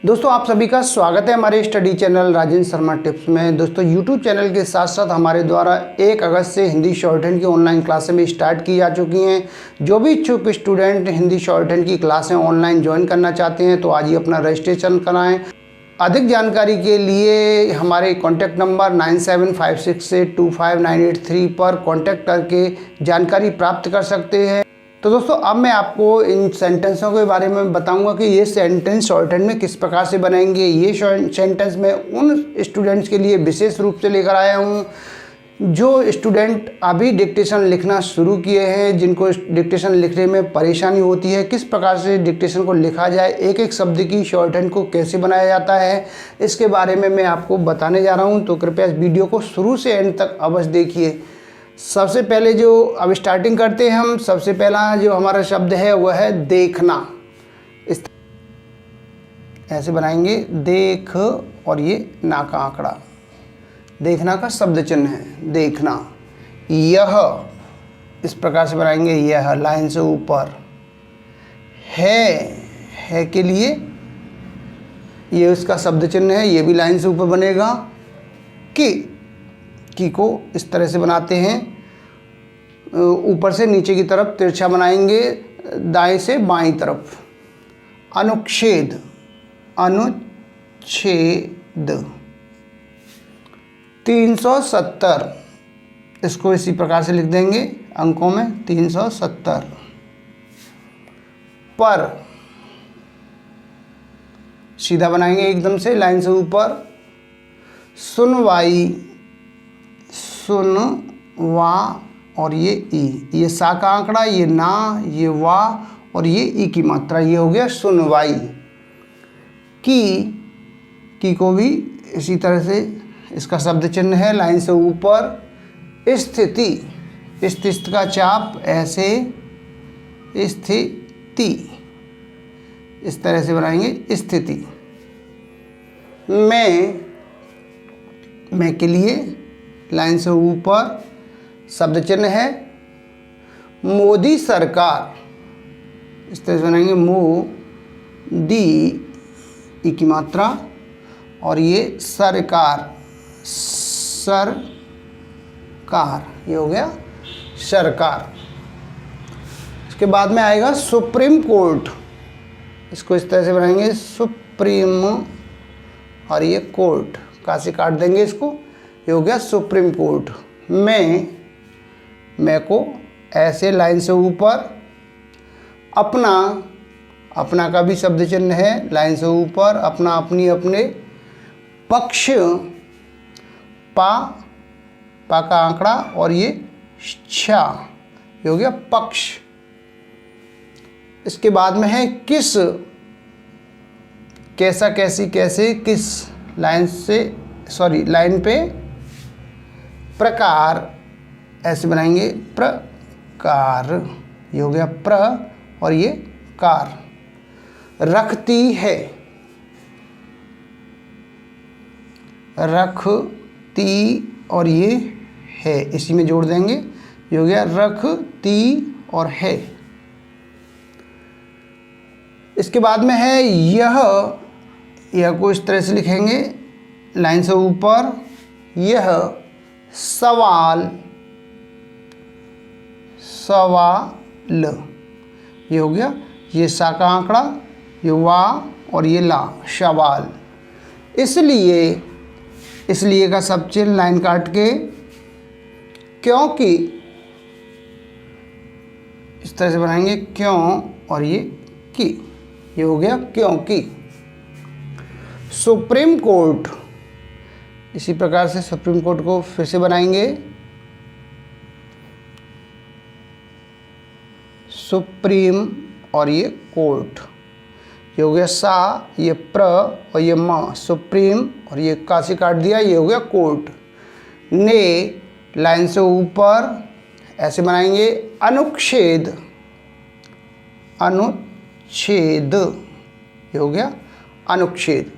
दोस्तों आप सभी का स्वागत है हमारे study channel Rajendra Sharma tips में। दोस्तों यूट्यूब चैनल के साथ साथ हमारे द्वारा 1 अगस्त से हिंदी शॉर्ट हैंड की ऑनलाइन क्लासें भी स्टार्ट की जा चुकी हैं। जो भी इच्छुक स्टूडेंट हिंदी शॉर्ट हैंड की क्लासें ऑनलाइन ज्वाइन करना चाहते हैं तो आज ही अपना रजिस्ट्रेशन कराएं। अधिक जानकारी के लिए हमारे कॉन्टैक्ट नंबर 9756825983 पर कॉन्टैक्ट करके जानकारी प्राप्त कर सकते हैं। तो दोस्तों अब मैं आपको इन सेंटेंसों के बारे में बताऊंगा कि ये सेंटेंस शॉर्ट हैंड में किस प्रकार से बनाएंगे। ये सेंटेंस मैं उन स्टूडेंट्स के लिए विशेष रूप से लेकर आया हूँ जो स्टूडेंट अभी डिक्टेशन लिखना शुरू किए हैं, जिनको डिक्टेशन लिखने में परेशानी होती है। किस प्रकार से डिक्टेशन को लिखा जाए, एक एक शब्द की शॉर्ट हैंड को कैसे बनाया जाता है, इसके बारे में मैं आपको बताने जा रहा हूँ। तो कृपया इस वीडियो को शुरू से एंड तक अवश्य देखिए। सबसे पहले जो अब स्टार्टिंग करते हैं हम, सबसे पहला जो हमारा शब्द है वह है देखना। इस ऐसे बनाएंगे देख और ये ना का आंकड़ा, देखना का शब्द चिन्ह है देखना। यह इस प्रकार से बनाएंगे, यह लाइन से ऊपर। है के लिए ये उसका शब्द चिन्ह है, ये भी लाइन से ऊपर बनेगा। की को इस तरह से बनाते हैं, ऊपर से नीचे की तरफ तिरछा बनाएंगे, दाएं से बाईं तरफ। अनुच्छेद 370, इसको इसी प्रकार से लिख देंगे अंकों में 370। पर सीधा बनाएंगे एकदम से लाइन से ऊपर। सुनवाई, सुनवा और ये ई, ये सा का आंकड़ा, ये ना, ये वा और ये ई की मात्रा, ये हो गया सुनवाई। की को भी इसी तरह से इसका शब्द चिन्ह है लाइन से ऊपर। स्थिति, स्थित का चाप ऐसे, स्थिति इस तरह से बनाएंगे स्थिति। मैं के लिए लाइन से ऊपर शब्द चिन्ह है। मोदी सरकार, इस तरह से बनाएंगे मोदी ई की मात्रा और ये सरकार, सरकार, ये हो गया सरकार। इसके बाद में आएगा सुप्रीम कोर्ट, इसको इस तरह से बनाएंगे सुप्रीम और ये कोर्ट, का से काट देंगे इसको, ये हो गया सुप्रीम कोर्ट। मैं को ऐसे लाइन से ऊपर। अपना का भी शब्द चिन्ह है लाइन से ऊपर। अपना, अपनी, अपने। पक्ष, पा का आंकड़ा और ये छा, ये हो गया पक्ष। इसके बाद में है किस, कैसा, कैसी, कैसे, किस, लाइन पे। प्रकार, ऐसे बनाएंगे प्रकार, ये हो गया प्र और ये कार। रखती है, रखती और ये है, इसी में जोड़ देंगे, ये हो गया रखती और है। इसके बाद में है यह को इस तरह से लिखेंगे लाइन से ऊपर। यह सवाल, ये हो गया, ये सा का आंकड़ा, ये वा और ये ला, सवाल। इसलिए का सब चिन्ह लाइन काट के। क्योंकि इस तरह से बनाएंगे क्यों और ये की, ये हो गया क्योंकि। सुप्रीम कोर्ट, इसी प्रकार से सुप्रीम कोर्ट को फिर से बनाएंगे सुप्रीम और ये कोर्ट, ये हो गया सा, ये प्र और ये म, सुप्रीम और ये का से काट दिया, ये हो गया कोर्ट। ने लाइन से ऊपर ऐसे बनाएंगे अनुच्छेद, ये हो गया अनुच्छेद।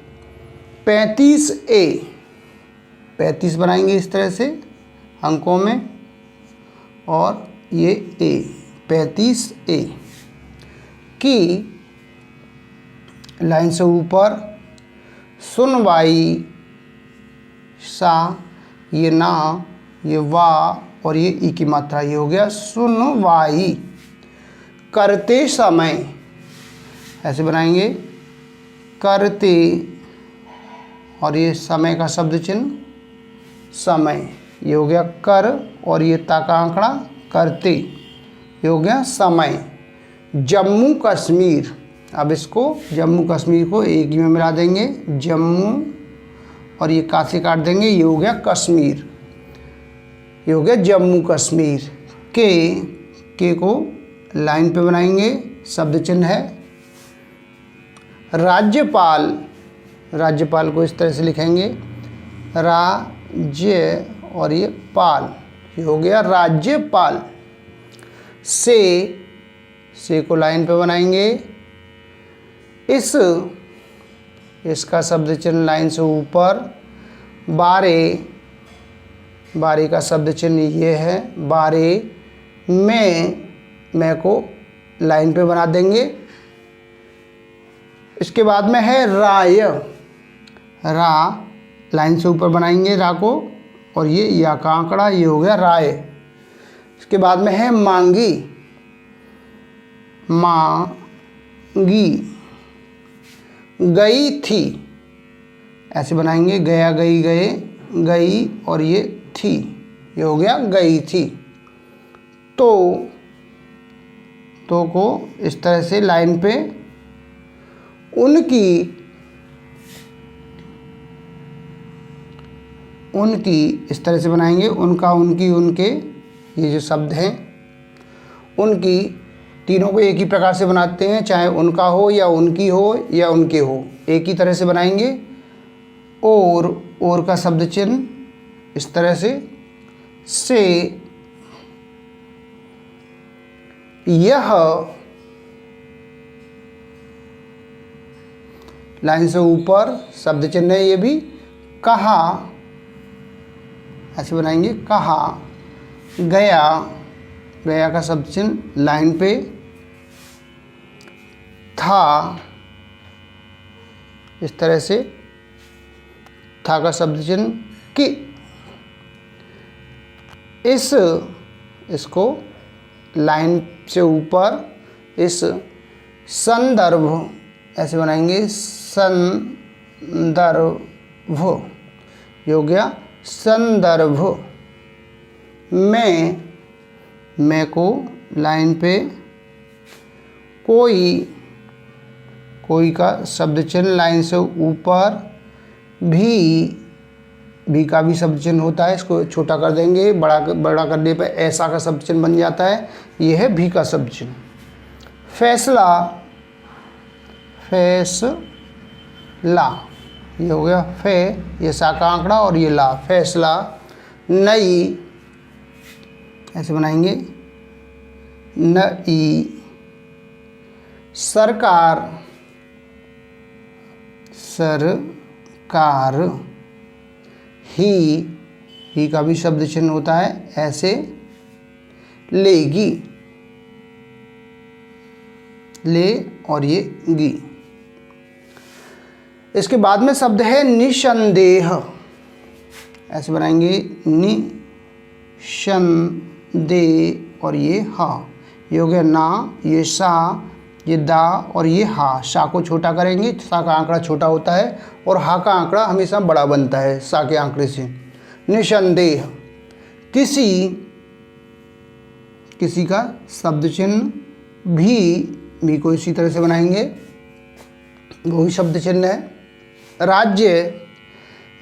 35 बनाएंगे इस तरह से अंकों में और ये ए, 35A की लाइन से ऊपर सुनवाई, सा, ये ना, ये वा और ये ई की मात्रा, ये हो गया सुनवाई। करते समय ऐसे बनाएंगे, करते और ये समय का शब्द चिन्ह समय, ये हो गया कर और ये ता का आंकड़ा करते, ये हो गया समय। जम्मू कश्मीर, अब इसको जम्मू कश्मीर को एक ही में मिला देंगे, जम्मू और ये का से काट देंगे, ये हो गया कश्मीर, ये हो गया जम्मू कश्मीर। के को लाइन पे बनाएंगे, शब्द चिन्ह है। राज्यपाल, राज्यपाल को इस तरह से लिखेंगे, राज्य और ये पाल, ये हो गया राज्यपाल। से को लाइन पे बनाएंगे, इसका शब्द चिन्ह लाइन से ऊपर। बारे, बारे का शब्द चिन्ह ये है, बारे। मैं को लाइन पे बना देंगे। इसके बाद में है राय, रा लाइन से ऊपर बनाएंगे रा को और ये या का आंकड़ा, ये हो गया राय। इसके बाद में है मांगी, मांगी। गई थी, ऐसे बनाएंगे, गया गई गए, गई और ये थी, ये हो गया गई थी। तो को इस तरह से लाइन पे, उनकी इस तरह से बनाएंगे, उनका, उनकी, उनके, ये जो शब्द हैं उनकी, तीनों को एक ही प्रकार से बनाते हैं, चाहे उनका हो या उनकी हो या उनके हो, एक ही तरह से बनाएंगे। और का शब्द चिन्ह इस तरह से यह लाइन से ऊपर शब्द चिन्ह है, ये भी। कहा, ऐसे बनाएंगे, कहा। गया, गया का शब्द चिन्ह लाइन पे। था, इस तरह से था का शब्द चिन्ह। कि, इसको लाइन से ऊपर, इस संदर्भ ऐसे बनाएंगे, संदर्भ, ये हो गया संदर्भ। मैं को लाइन पे, कोई का शब्द चिन्ह लाइन से ऊपर। भी का भी शब्द चिन्ह होता है, इसको छोटा कर देंगे, बड़ा करने पे ऐसा का शब्द चिन्ह बन जाता है, ये है भी का शब्द चिन्ह। फैसला, फैसला, ये हो गया फे, ये सा का आंकड़ा और ये ला, फैसला। नई, ऐसे बनाएंगे, नई। सरकार, सरकार। ही का भी शब्द चिन्ह होता है, ऐसे। लेगी, ले और ये गी। इसके बाद में शब्द है निसंदेह, ऐसे बनाएंगे, निसंदेह और ये हा, ये हो गया ना, ये सा, ये दा और ये हा। सा को छोटा करेंगे, सा का आंकड़ा छोटा होता है और हा का आंकड़ा हमेशा बड़ा बनता है सा के आंकड़े से। निसंदेह। किसी का शब्द चिन्ह भी को इसी तरह से बनाएंगे, वही शब्द चिन्ह है। राज्य,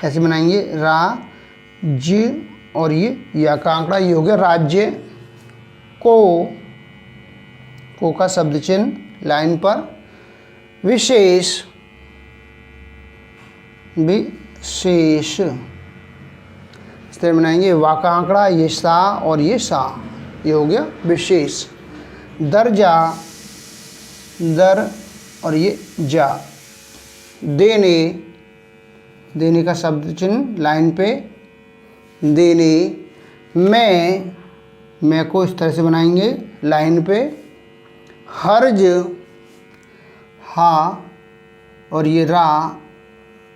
ऐसे बनाएंगे, राज्य और ये या का आंकड़ा, ये हो गया राज्य। को का शब्द चिन्ह लाइन पर। विशेष, विशेष, इस तरह बनाएंगे, वा का आंकड़ा, ये सा और ये सा, ये हो गया विशेष। दर्जा, दर और ये जा। देने का शब्द चिन्ह लाइन पे, देने। मैं को इस तरह से बनाएंगे लाइन पे। हर्ज, हा और ये रा,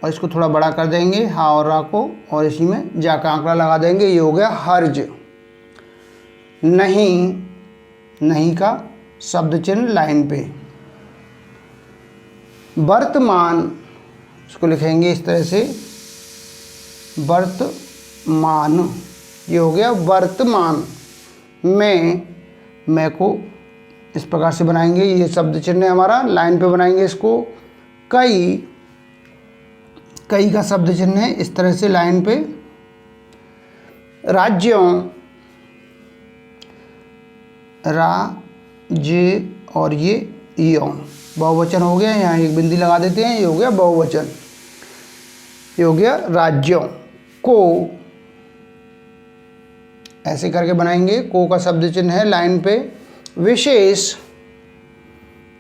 और इसको थोड़ा बड़ा कर देंगे हा और रा को, और इसी में जा का आंकड़ा लगा देंगे। ये हो गया हर्ज। नहीं, नहीं का शब्द चिन्ह लाइन पे। वर्तमान, इसको लिखेंगे इस तरह से वर्तमान, ये हो गया वर्तमान। मैं को इस प्रकार से बनाएंगे, ये शब्द चिन्ह है हमारा, लाइन पे बनाएंगे इसको। कई, कई का शब्द चिन्ह है इस तरह से लाइन पे। राज्यों, राज्य और ये यों, बहुवचन हो गया, यहाँ एक बिंदी लगा देते हैं, ये हो गया बहुवचन, ये हो गया राज्यों। को ऐसे करके बनाएंगे, को का शब्द चिन्ह है लाइन पे। विशेष,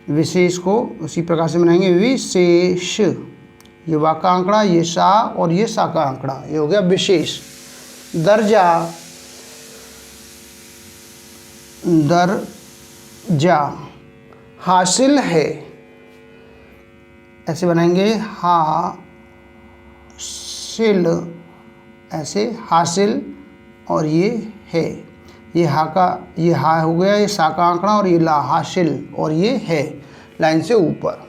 विशेष को उसी प्रकार से बनाएंगे, विशेष, ये वा का आंकड़ा, ये सा और ये सा का आंकड़ा, ये हो गया विशेष। दर्जा, दर्जा, हासिल है, ऐसे बनाएंगे, हासिल, ऐसे हासिल और ये है, ये हा का, ये हा हो गया, ये सा का आंकड़ा और ये ला, हासिल और ये है, लाइन से ऊपर।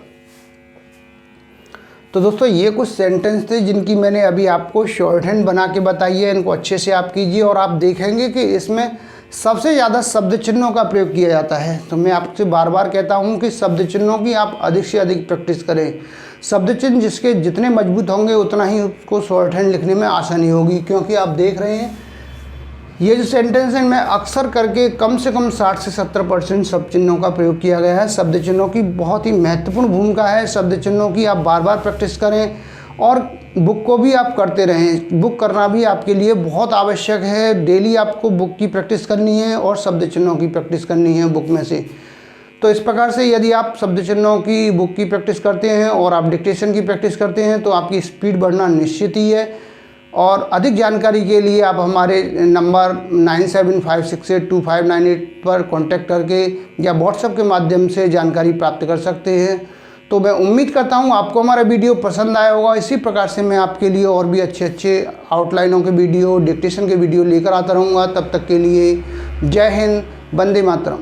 तो दोस्तों ये कुछ सेंटेंस थे जिनकी मैंने अभी आपको शॉर्ट हैंड बना के बताई है। इनको अच्छे से आप कीजिए और आप देखेंगे कि इसमें सबसे ज़्यादा शब्द चिन्हों का प्रयोग किया जाता है। तो मैं आपसे बार बार कहता हूँ कि शब्द चिन्हों की आप अधिक से अधिक प्रैक्टिस करें। शब्द चिन्ह जिसके जितने मजबूत होंगे उतना ही उसको शॉर्ट हैंड लिखने में आसानी होगी। क्योंकि आप देख रहे हैं ये जो सेंटेंस है, मैं अक्सर करके कम से कम 60 से 70% शब्द चिन्हों का प्रयोग किया गया है। शब्द चिन्हों की बहुत ही महत्वपूर्ण भूमिका है। शब्द चिन्हों की आप बार बार प्रैक्टिस करें और बुक को भी आप करते रहें। बुक करना भी आपके लिए बहुत आवश्यक है। डेली आपको बुक की प्रैक्टिस करनी है और शब्द चिन्हों की प्रैक्टिस करनी है बुक में से। तो इस प्रकार से यदि आप शब्द चिन्हों की बुक की प्रैक्टिस करते हैं और आप डिक्टेशन की प्रैक्टिस करते हैं तो आपकी स्पीड बढ़ना निश्चित ही है। और अधिक जानकारी के लिए आप हमारे नंबर 9756825598 पर कांटेक्ट करके या व्हाट्सएप के माध्यम से जानकारी प्राप्त कर सकते हैं। तो मैं उम्मीद करता हूं आपको हमारा वीडियो पसंद आया होगा। इसी प्रकार से मैं आपके लिए और भी अच्छे आउटलाइनों के वीडियो, डिक्टेशन के वीडियो लेकर आता रहूँगा। तब तक के लिए जय हिंद, वंदे मातरम।